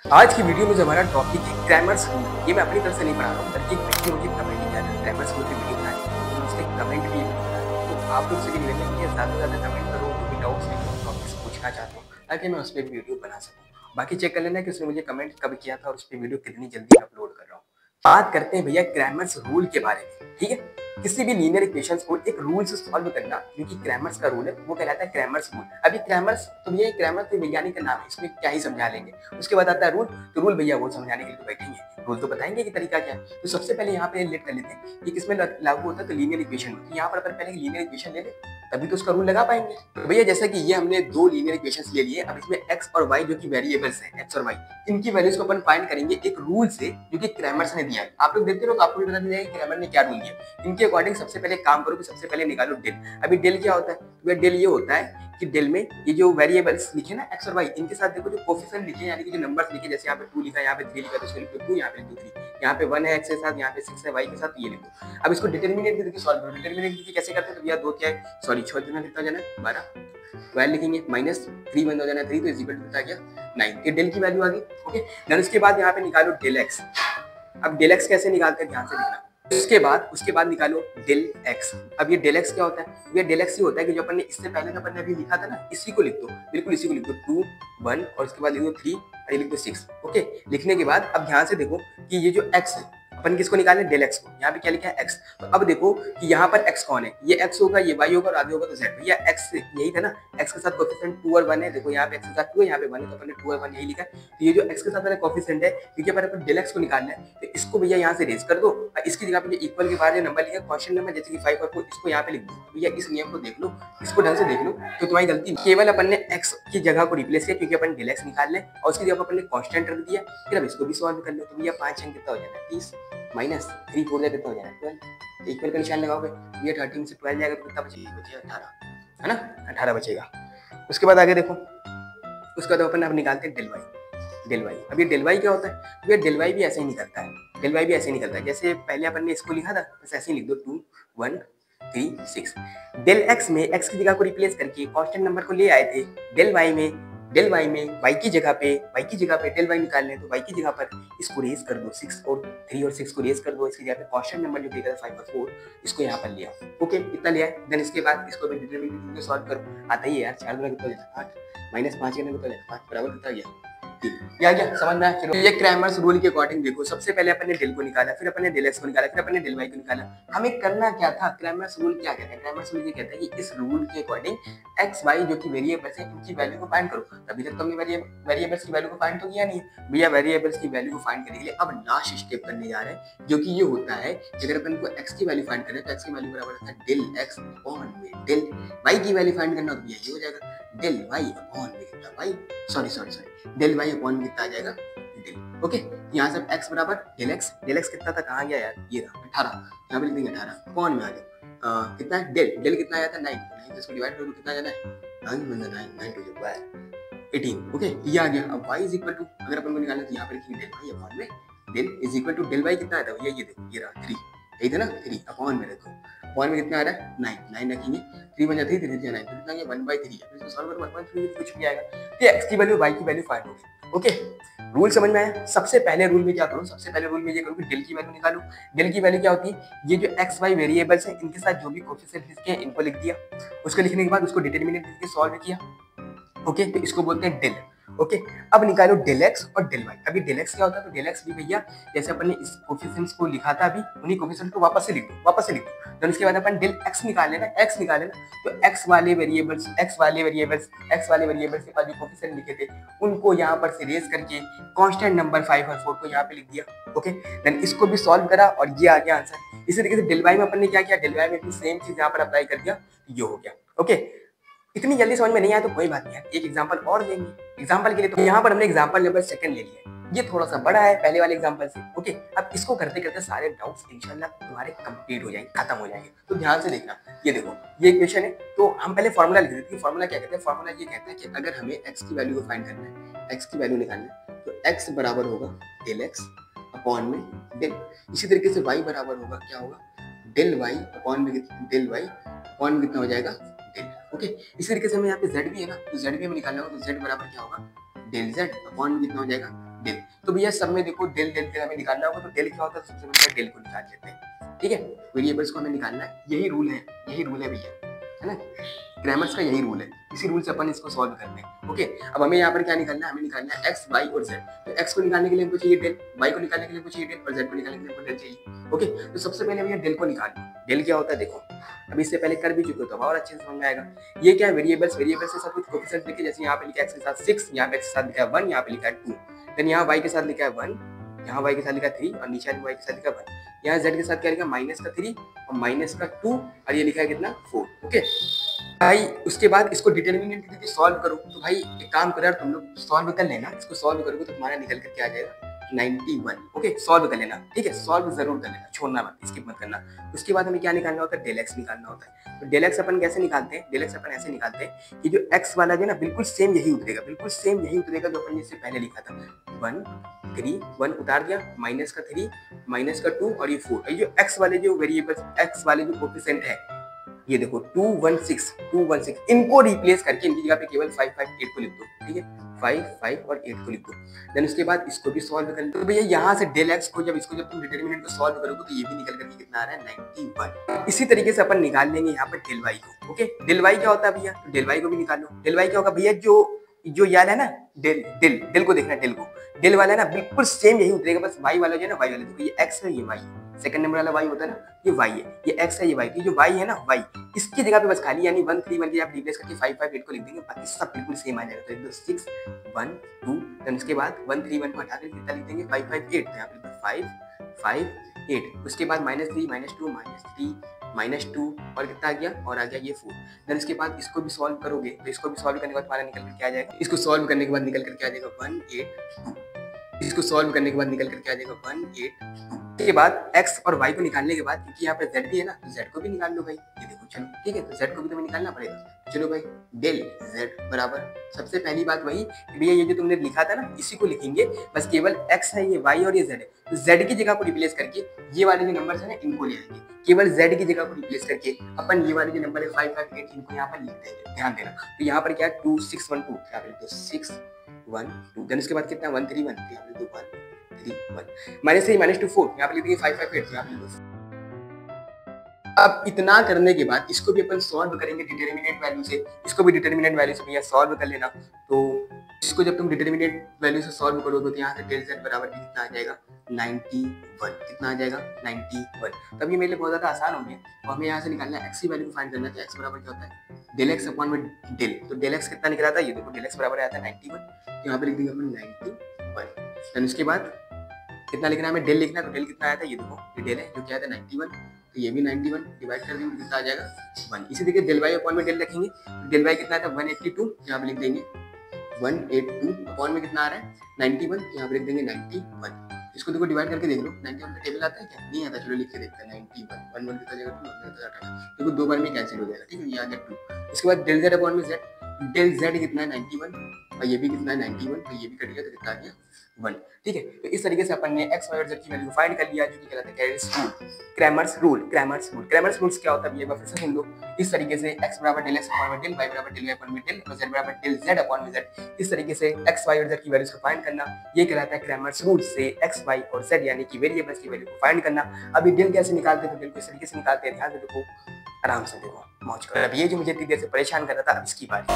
आज की वीडियो में जो हमारा टॉपिक है ग्रामर्स रूल, ये मैं अपनी तरफ से नहीं पढ़ा रहा हूँ बल्कि एक व्यक्ति मुझे कमेंट किया था ग्रामर्स रूल की वीडियो बनाने के लिए, तो मैं उसके कमेंट भी बता रहा हूँ। तो आप लोग से भी निवेदन है कि ज़्यादा से ज़्यादा कमेंट करो, जो भी डाउट्स है जो टॉपिक्स पूछना चाहते हो ताकि मैं उस पर वीडियो बना सकूँ। बाकी चेक कर लेना कि उसने मुझे कमेंट कब किया था और उस पर वीडियो कितनी जल्दी अपलोड कर रहा हूँ। बात करते हैं भैया ग्रामर्स रूल के बारे में, ठीक है। किसी भी लीनियर इक्वेशंस को एक रूल से सॉल्व करना, जो कि ग्रामर्स का रूल है, वो कहलाता है ग्रामर्स रूल। अभी ग्रामर्स तो भैया ग्रामर तो वैज्ञानिक का नाम है, इसमें क्या ही समझा लेंगे। उसके बाद आता है रूल, तो रूल भैया वो समझाने के लिए तो बैठेंगे, रूल तो बताएंगे कि तरीका क्या है। तो सबसे पहले यहाँ पे लेट कर लेते हैं कि किसमें लागू होता है, तो लीनियर इक्वेशन। तो यहाँ पर अपन पहले लीनियर इक्वेशन ले ले तभी तो उसका रूल लगा पाएंगे। तो भैया जैसा कि ये हमने दो लीनियर इक्वेशंस ले लिए, अब इसमें एक्स और वाई जो कि वेरिएबल्स हैं, एक्स और वाई, इनकी वैल्यूज को अपन फाइंड करेंगे एक रूल से जो कि क्रैमर्स ने दिया है। आप लोग देखते रहो तो आपको भी बता दिया कि क्रैमर ने क्या रूल दिया। इनके अकॉर्डिंग सबसे पहले काम करो कि सबसे पहले निकालो डेल। अभी डेल क्या होता है, तो डेल ये होता है कि डेल में ये जो वेरिएबल्स लिखे ना एक्स और वाई, इनके साथ देखो जो कोफिशिएंट लिखे यानी कि जो नंबर्स लिखे, जैसे यहाँ पे 2 लिखा है, यहाँ पे 3 लिखा है, तो इसको लिख दो 2, यहाँ पे लिख दो 3, यहाँ पे 1 है एक्स के साथ, यहाँ पे 6 है वाई के साथ, ये लिख दो। अब इसको डिटरमिनेंट करके सॉल्व करो। डिटरमिनेंट कैसे करते हैं, तो भैया 2 क्या है, सॉरी 6 दुना कितना हो जाना है 12, 12 लिखेंगे माइनस 3 बंद हो जाना 3, तो इज इक्वल टू कितना आ गया 9। ये डेल की वैल्यू आ गई। ओके, देन उसके बाद यहाँ पे निकालो डेल एक्स। अब डेल एक्स कैसे निकालते हैं ध्यान से देखना। उसके बाद निकालो डेल एक्स। अब ये डेल एक्स क्या होता है, ये डेल एक्स ही होता है कि जो अपन ने इससे पहले जो अपन ने अभी लिखा था ना, इसी को लिख दो, बिल्कुल इसी को लिख दो 2 1 और उसके बाद लिख दो 3 और ये लिख दो 6। ओके, लिखने के बाद अब ध्यान से देखो कि ये जो एक्स है, अपन किसको निकाले, डेल एक्स को। यहाँ पे क्या लिखा है एक्स, तो अब देखो कि यहाँ पर एक्स कौन है, ये एक्स होगा, ये वाई होगा और आगे होगा तो जेड। भैया एक्स यही था ना, एक्स के साथ कोफिशिएंट 2 और 1 है। देखो यहाँ पे एक्स के साथ 2 है, यहाँ पे 1 है, तो अपन ने 2 और 1 यही लिखा है। तो ये जो एक्स के साथ वाला कोफिशिएंट है, क्योंकि अपन डेल एक्स को निकालना है, तो इसको भैया यहाँ से रेज कर दो और इसकी जगह पे इक्वल के बाद नंबर लिखा कांस्टेंट नंबर, जैसे कि 5 और 4, इसको यहाँ पे लिख दो। भैया इस नियम को देख लो, इसको ढंग से देख लो, तो तुम्हारी गलती केवल अपन ने एक्स की जगह को रिप्लेस किया, क्योंकि अपन डेल एक्स निकाल ले और उसकी जगह अपन ने कांस्टेंट रख दिया। फिर अब इसको भी सॉल्व कर लो, तो भैया 5 अंक कितना हो जाना है 30 माइनस 3 4 कितना हो जाना है 12। इक्वल का निशान लगाओगे, ये 13 से 12 जाएगा तो कितना बचेगा, 18, है ना, 18 बचेगा। उसके बाद आगे देखो, उसके बाद अपन अब निकालते हैं डेल वाई। डेल वाई, अब ये डेल वाई क्या होता है, ये डेल वाई भी ऐसे ही निकलता है। डेल वाई भी ऐसे ही निकलता है, जैसे पहले अपन ने इसको लिखा था बस ऐसे ही लिख दो 2 1 3 6। डेल एक्स में एक्स की जगह को रिप्लेस करके कांस्टेंट नंबर को ले आए थे। डेल वाई में वाई की जगह पे डेल वाई निकालने, तो वाई की जगह पर इसको रेज कर दो 6 और 3 और 6 को रेज कर दो, इसकी जगह पे कांस्टेंट नंबर जो दिया था 5 और 4, इसको यहाँ पर लिया। ओके, इतना लिया है। देन इसके बाद इसको डिटरमिनेंट में सॉल्व करो, आता ही है यार, 4 गुना कितना हो जाता है 8 माइनस 5 कितना होता है 5 बराबर कितना गया 3। क्या समझ में आया। चलो ये क्रैमर्स रूल के अकॉर्डिंग देखो, सबसे पहले अपन ने डेल को निकाला, फिर अपन ने डेल एक्स को निकाला, फिर अपन ने डेल वाई को निकाला। हमें करना क्या था, क्रैमर्स रूल क्या कहता है, क्रैमर्स रूल ये कहता है कि इस रूल के अकॉर्डिंग एक्स वाई जो कि वेरिएबल्स है, इनकी वैल्यू को फाइंड करो। अभी तक तो हमने वेरिएबल्स की वैल्यू को फाइंड तो किया नहीं है भैया। वेरिएबल्स की वैल्यू को फाइंड करने के लिए अब लास्ट स्टेप करने जा रहे हैं, जो कि ये होता है कि अगर अपन को एक्स की वैल्यू फाइंड करें तो एक्स की वैल्यू बराबर होता है डेल एक्स अपॉन में डेल वाई की वैल्यू फाइंड करना, तो ये हो जाएगा डेल वाई अपॉन में कितना Y, sorry del Y upon में कितना आ जाएगा डेल। ओके, यहाँ से एक्स बराबर डेल एक्स कितना था, कहाँ गया यार, ये रहा 18, यहाँ पे लिख देंगे 18 अपॉन में आ गया कितना है डेल कितना आया था 9, तो 9 इसको डिवाइड करो कितना जाना है 9 टू द पावर 18। ओके, ये आ गया। अब y इज इक्वल टू, अगर अपन को निकालना तो यहाँ पे लिखेंगे डेल वाई अपॉन में del is equal to del Y कितना आया था भैया, ये देखो ये रहा 3, यही था ना 3 अपॉन में, देखो अपॉन में कितना आ रहा है 9 रखेंगे, 3 बन जाती है 3 9 तो कितना गया 1/3। इसको सॉल्व करो 1/3 कुछ भी आएगा, तो x की वैल्यू y की वैल्यू फाइंड होगी। ओके, रूल समझ में आया। सबसे पहले रूल में क्या करो, सबसे पहले रूल में ये करो कि डेल की वैल्यू निकालो। डेल की वैल्यू क्या होती है, ये जो एक्स वाई वेरिएबल्स हैं इनके साथ जो भी कोफिशिएंट लिखे हैं इनको लिख दिया। उसको लिखने के बाद उसको डिटरमिनेंट करके सॉल्व किया। ओके, तो इसको बोलते हैं डेल। ओके, अब निकालो डेल एक्स और डेल वाई। अभी डेल एक्स क्या होता है, तो डेल एक्स भी भैया जैसे अपन ने इस कोफिशिएंट्स को लिखा था अभी, उन्हीं कोफिशिएंट को वापस से लिख दो। तो इसके बाद अपन डेल एक्स निकाल लेना, तो एक्स वाले वेरिएबल्स के पास जो कोफिशिएंट लिखे थे उनको यहाँ पर से रेज करके कांस्टेंट नंबर 5 और 4 को यहाँ पे लिख दिया। ओके, देन इसको भी सॉल्व करा और ये आ गया आंसर। इसी तरीके से डेल वाई में अपन ने क्या किया, डेल वाई में भी सेम चीज यहाँ पर अप्लाई कर दिया, ये हो गया। ओके, इतनी जल्दी समझ में नहीं आया तो कोई बात नहीं है, एक एग्जांपल और देंगे। एग्जांपल के लिए तो यहाँ पर हमने एग्जांपल नंबर 2 ले लिया, ये थोड़ा सा बड़ा है पहले वाले एग्जांपल से। ओके, अब इसको करते करते सारे डाउट्स इंशाल्लाह तुम्हारे कंप्लीट हो जाएंगे, खत्म हो जाएंगे। तो ध्यान से देखना, ये देखो ये इक्वेशन है, तो हम पहले फॉर्मूला लिख देते हैं। फॉर्मूला क्या कहते हैं, फॉर्मूला ये कहता है कि अगर हमें एक्स की वैल्यू को फाइंड करना है, एक्स की वैल्यू निकालना है, तो एक्स बराबर होगा डेल एक्स अपॉन में डेल। इसी तरीके से वाई बराबर होगा, क्या होगा, डेल वाई अपॉन में कितना हो जाएगा डेल। ओके, इसी तरीके से हमें यहाँ पे z भी है ना, तो z भी हमें निकालना होगा, तो z बराबर क्या होगा डेल z अपॉन में कितना हो जाएगा डेल। तो भैया सब में देखो डेल डेल डेल हमें निकालना होगा, तो डेल क्या होता है, सबसे पहले डेल को निकाल लेते हैं। ठीक है, वेरिएबल्स को हमें निकालना है, यही रूल है भैया, है ना, ग्रामर्स का यही रूल है, इसी रूल से अपन इसको सॉल्व करते हैं। ओके, अब हमें यहाँ पर क्या निकालना है, हमें निकालना है एक्स वाई और जेड। तो एक्स को निकालने के लिए हमको चाहिए डेल, वाई को निकालने के लिए हमको चाहिए डेल और जेड को निकालने के लिए हमको डेल चाहिए। ओके, तो सबसे पहले भैया डेल को निकाल लो। डेल क्या होता है देखो, अभी इससे पहले कर भी चुके हो तो और अच्छे से समझ में आएगा। ये क्या है, वेरिएबल्स, वेरिएबल्स से सब कुछ कोएफिशिएंट लिखे, जैसे यहाँ पे लिखा है एक्स के साथ 6, यहाँ पे एक्स के साथ लिखा है 1, यहाँ पे लिखा है 2, देन यहाँ वाई के साथ लिखा है 1, यहाँ वाई के साथ लिखा है 3 और नीचे वाई के साथ लिखा है 1, यहाँ जेड के साथ क्या लिखा है माइनस का 3 और माइनस का 2 और ये लिखा है कितना 4। ओके भाई, उसके बाद इसको डिटर्मिनेंट करके सॉल्व करो। तो भाई एक काम करो यार, तुम लोग सॉल्व कर लेना, इसको सॉल्व करोगे तो तुम्हारा निकल करके आ जाएगा 91। ओके, सॉल्व कर लेना, ठीक है, सॉल्व जरूर कर लेना, छोड़ना मत, स्किप मत करना। उसके बाद हमें क्या निकालना होता है, डेल एक्स निकालना होता है। तो डेल एक्स अपन कैसे निकालते हैं, डेल एक्स अपन ऐसे निकालते हैं कि जो एक्स वाला जो ना बिल्कुल सेम यही उतरेगा, बिल्कुल सेम यही उतरेगा जो अपन इससे पहले लिखा था। 1 3 1 उतार दिया, माइनस का 3 माइनस का 2 और ये 4। ये जो एक्स वाले जो वेरिएबल्स, एक्स वाले जो कोएफिशिएंट है, ये देखो 216 इनको रिप्लेस करके इनकी जगह पे केवल 5 5 8 को लिख दो। ठीक है, 5 5 और 8 को लिख दो। देन उसके बाद इसको भी सॉल्व कर लो। तो भैया यहाँ से डेल एक्स को जब तुम डिटरमिनेंट को सॉल्व करोगे तो ये भी निकल करके कितना आ रहा है 91। इसी तरीके से अपन निकाल लेंगे यहाँ पर डेल वाई को। ओके, डेल वाई क्या होता है भैया, तो डेल वाई को भी निकाल लो। डेल वाई क्या होगा भैया, जो याद है ना, डेल को देखना, डेल को, डेल वाला है ना बिल्कुल सेम यही उतरेगा, बस वाई वाला जो है ना, वाई वाला, तो ये एक्स है, ये वाई, सेकंड नंबर वाला वाई होता है ना, ये वाई है, ये एक्स है, ये वाई, तो जो वाई है ना, वाई इसकी जगह पे बस खाली यानी 1 3 1 की आप रिप्लेस करके 5 5 8 को लिख देंगे, बाकी सब बिल्कुल सेम आ जाएगा। तो एकदम 6 1 2, देन उसके बाद 1 3 1 को हटा के कितना लिख देंगे 5 5 8, तो यहाँ पे 5 5 8, उसके बाद -3 -2 -3 -2 और कितना आ गया, और आ गया ये 4। देन इसके बाद इसको भी सॉल्व करोगे तो इसको भी सॉल्व करने के बाद तुम्हारा निकल कर क्या आ जाएगा, इसको सॉल्व करने के बाद निकल कर क्या आ जाएगा 182, इसको सॉल्व करने के बाद निकल कर क्या आ जाएगा 182। इसके बाद x और y को निकालने के बाद, क्योंकि यहाँ पे z भी है ना, तो z को भी निकाल लो भाई, ये देखो, चलो ठीक है, तो z को भी तुम्हें निकालना पड़ेगा। चलो भाई, डेल z बराबर, सबसे पहली बात वही कि भैया ये जो तुमने लिखा था ना, इसी को लिखेंगे, बस केवल x है, ये y और ये z है, तो z की जगह को रिप्लेस करके ये वाले जो नंबर है ना, इनको ले आएंगे, केवल z की जगह को रिप्लेस करके अपन ये वाले जो नंबर है 5 5 8 इनको यहाँ पर लिख देंगे। ध्यान देना, तो यहाँ पर क्या है 2 6 1 2, यहाँ पे 6 1 2, देन उसके बाद कितना 1 3 1, यहाँ पे 1 3 1, -3 -2 4, यहाँ पे लिख देंगे 5 5 8, यहाँ पे लिख। अब इतना करने के बाद इसको भी अपन सॉल्व करेंगे डिटरमिनेंट वैल्यू से, इसको भी डिटरमिनेंट वैल्यू से भैया सॉल्व कर लेना। तो इसको जब तुम डिटरमिनेंट वैल्यू से सॉल्व करोगे तो यहाँ से डेल z बराबर भी कितना आ जाएगा 91, कितना आ जाएगा 91। तब ये मेरे लिए बहुत ज़्यादा आसान हो गया, और हमें यहाँ से निकालना है x की वैल्यू को फाइंड करना है। तो x बराबर क्या होता है, डेल x अपॉन में डेल, तो डेल x कितना निकला था, ये देखो डेल x बराबर आता है 91, तो यहाँ पे लिख देंगे अपन 91। देन उसके बाद कितना लिखना है, हमें डेल लिखना है, तो डेल कितना आया था, ये देखो ये डेल है जो क्या था 91, तो ये भी 91 डिवाइड कर देंगे, कितना आ जाएगा 1। इसी तरीके डेल वाई अपॉन में डेल रखेंगे, तो डेल वाई कितना था 182, यहाँ पे लिख देंगे 182 अपॉन में कितना आ रहा है 91, यहाँ पे लिख देंगे 91। इसको देखो डिवाइड करके देख लो, 91 का टेबल आता है क्या, नहीं आता, चलो लिख के देखते हैं 91 1 1 कितना जाएगा 2, देखो 2 बार में कैंसिल हो जाएगा, ठीक है, ये आ गया 2। इसके बाद डेल z अपॉन में z, डेल z कितना है 91 और ये भी कितना है 91, तो ये भी कट गया, तो कितना आ गया 1। ठीक है, तो इस तरीके से अपन ने x y और z की वैल्यू फाइंड कर लिया, जो कि कहलाता है क्रैमर्स रूल। क्रैमर्स रूल्स क्या होता है ये फिर से सुन लो। इस तरीके से x बराबर डेल x अपॉन में डेल, y बराबर डेल y अपॉन में डेल और z बराबर डेल z अपॉन में z, इस तरीके से x y और z की वैल्यूज को फाइंड करना, ये कहलाता है क्रैमर्स रूल से x y और z यानी कि वेरिएबल्स की वैल्यू को फाइंड करना। अभी डेल कैसे निकालते हैं, तो डेल को इस तरीके से निकालते हैं, ध्यान से देखो, आराम से देखो, मौज करो। अब ये जो मुझे इतनी देर से परेशान कर रहा था, अब इसकी बारी।